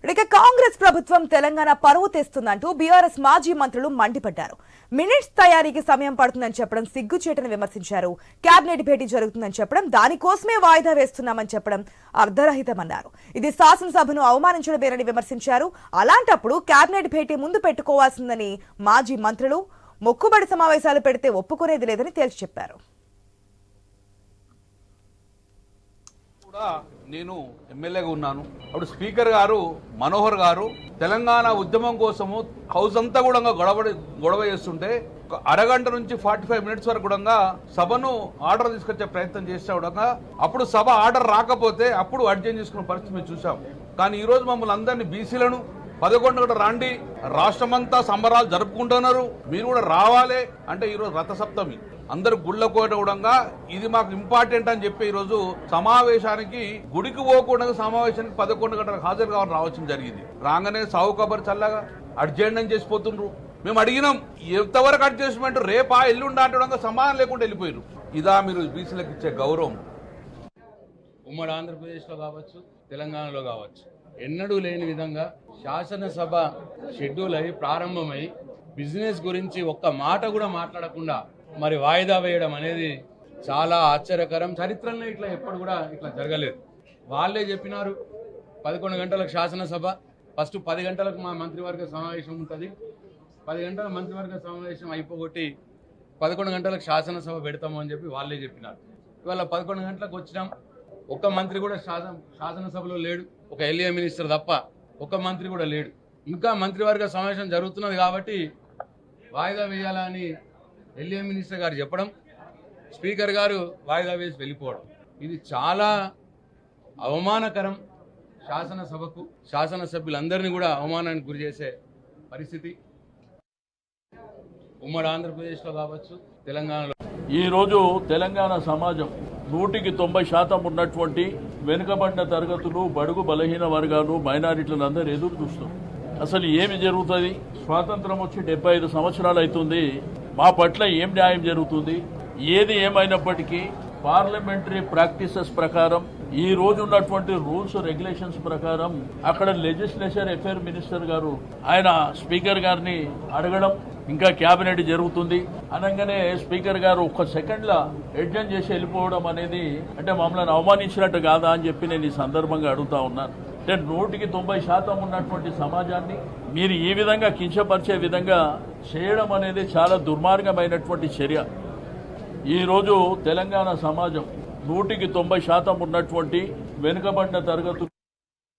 ఇక కాంగ్రెస్ ప్రభుత్వం తెలంగాణ పరువు తెస్తుందంటూ బీఆర్ఎస్ మాజీ మంత్రులు మండిపడ్డారు. మినిట్స్ తయారీకి సమయం పడుతుందని చెప్పడం సిగ్గుచేటని విమర్శించారు. కేబినెట్ భేటీ జరుగుతుందని చెప్పడం, దానికోసమే వాయిదా వేస్తున్నామని చెప్పడం అర్ధరహితమన్నారు. ఇది శాసనసభను అవమానించడమేనని విమర్శించారు. అలాంటప్పుడు కేబినెట్ భేటీ ముందు పెట్టుకోవాల్సిందని మాజీ మంత్రులు మొక్కుబడి సమావేశాలు పెడితే ఒప్పుకునేది లేదని తేల్చి చెప్పారు. నేను ఎమ్మెల్యేగా ఉన్నాను. అప్పుడు స్పీకర్ గారు మనోహర్ గారు తెలంగాణ ఉద్యమం కోసము హౌస్ అంతా కూడా గొడవ చేస్తుంటే అరగంట నుంచి 45 మినిట్స్ వరకు కూడా సభను ఆర్డర్ తీసుకొచ్చే ప్రయత్నం చేసే కూడా అప్పుడు సభ ఆర్డర్ రాకపోతే అప్పుడు అడ్జస్ట్ చేసుకున్న పరిస్థితి మేము చూసాం. కానీ ఈ రోజు మమ్మల్ని అందరినీ బీసీలను 11 కూడా రాండి, రాష్ట్రమంతా సంబరాలు జరుపుకుంటున్నారు, మీరు కూడా రావాలి అంటే ఈరోజు రథసప్తమి, అందరు గుళ్ళ కూడా ఇది మాకు ఇంపార్టెంట్ అని చెప్పి ఈరోజు సమావేశానికి గుడికి పోకుండా సమావేశానికి 11 గంటలకు హాజరు కావాలని రావాల్సిన జరిగింది. రాగానే సాగు కబర్ చల్లగా అడ్జెంట్ చేసిపోతుండ్రు. మేము అడిగినాం ఎంతవరకు అడ్జస్ట్మెంట్, రేపా ఎల్లుండా అంటే సమాధానం లేకుండా వెళ్ళిపోయారు. ఇదా మీరు బీసీలకు ఇచ్చే గౌరవం? ఉమ్మడి ఆంధ్రప్రదేశ్లో కావచ్చు, తెలంగాణలో కావచ్చు, ఎన్నడూ లేని విధంగా శాసనసభ షెడ్యూల్ అయి ప్రారంభమై బిజినెస్ గురించి ఒక్క మాట కూడా మాట్లాడకుండా మరి వాయిదా వేయడం అనేది చాలా ఆశ్చర్యకరం. చరిత్రలో ఇట్లా ఎప్పుడు కూడా ఇట్లా జరగలేదు. వాళ్ళే చెప్పినారు 11 గంటలకు శాసనసభ, ఫస్ట్ 10 గంటలకు మా మంత్రివర్గ సమావేశం ఉంటుంది, 10 గంటల మంత్రివర్గ సమావేశం అయిపోగొట్టి 11 గంటలకు శాసనసభ పెడతాము అని చెప్పి వాళ్ళే చెప్పినారు. ఇవాళ 11 గంటలకు వచ్చినాం, ఒక్క మంత్రి కూడా శాసనసభలో లేడు, ఒక ఎల్ఏ మినిస్టర్ తప్ప ఒక్క మంత్రి కూడా లేడు. ఇంకా మంత్రివర్గ సమావేశం జరుగుతున్నది కాబట్టి వాయిదా వేయాలని ఎల్ఏ మినిస్టర్ గారు చెప్పడం, స్పీకర్ గారు వాయిదా వేసి వెళ్ళిపోవడం, ఇది చాలా అవమానకరం. శాసనసభకు, శాసనసభ్యులందరినీ కూడా అవమానానికి గురి చేసే పరిస్థితి ఉమ్మడి ఆంధ్రప్రదేశ్లో కావచ్చు, తెలంగాణలో. ఈరోజు తెలంగాణ సమాజం 100% ఉన్నటువంటి వెనుకబడిన తరగతులు, బడుగు బలహీన వర్గాలు, మైనారిటీలను అందరూ ఎదురు చూస్తారు. అసలు ఏమి జరుగుతుంది? స్వాతంత్రం వచ్చి 75 సంవత్సరాలు అవుతుంది, మా పట్ల ఏం న్యాయం జరుగుతుంది? ఏది ఏమైనప్పటికీ పార్లమెంటరీ ప్రాక్టీసెస్ ప్రకారం, ఈ రోజు ఉన్నటువంటి రూల్స్ రెగ్యులేషన్స్ ప్రకారం అక్కడ లెజిస్లేచర్ అఫైర్ మినిస్టర్ గారు ఆయన స్పీకర్ గారిని అడగడం, ఇంకా క్యాబినెట్ జరుగుతుంది అనగానే స్పీకర్ గారు ఒక్క సెకండ్ల అడ్జర్న్ చేసి వెళ్ళిపోవడం అనేది అంటే మమ్మల్ని అవమానించినట్టు కాదా అని చెప్పి నేను ఈ సందర్భంగా అడుగుతా ఉన్నాను. అంటే 100% ఉన్నటువంటి సమాజాన్ని మీరు ఈ విధంగా కించపరిచే విధంగా చేయడం అనేది చాలా దుర్మార్గమైనటువంటి చర్య. ఈరోజు తెలంగాణ సమాజం 100% ఉన్నటువంటి వెనుకబడిన తరగతులు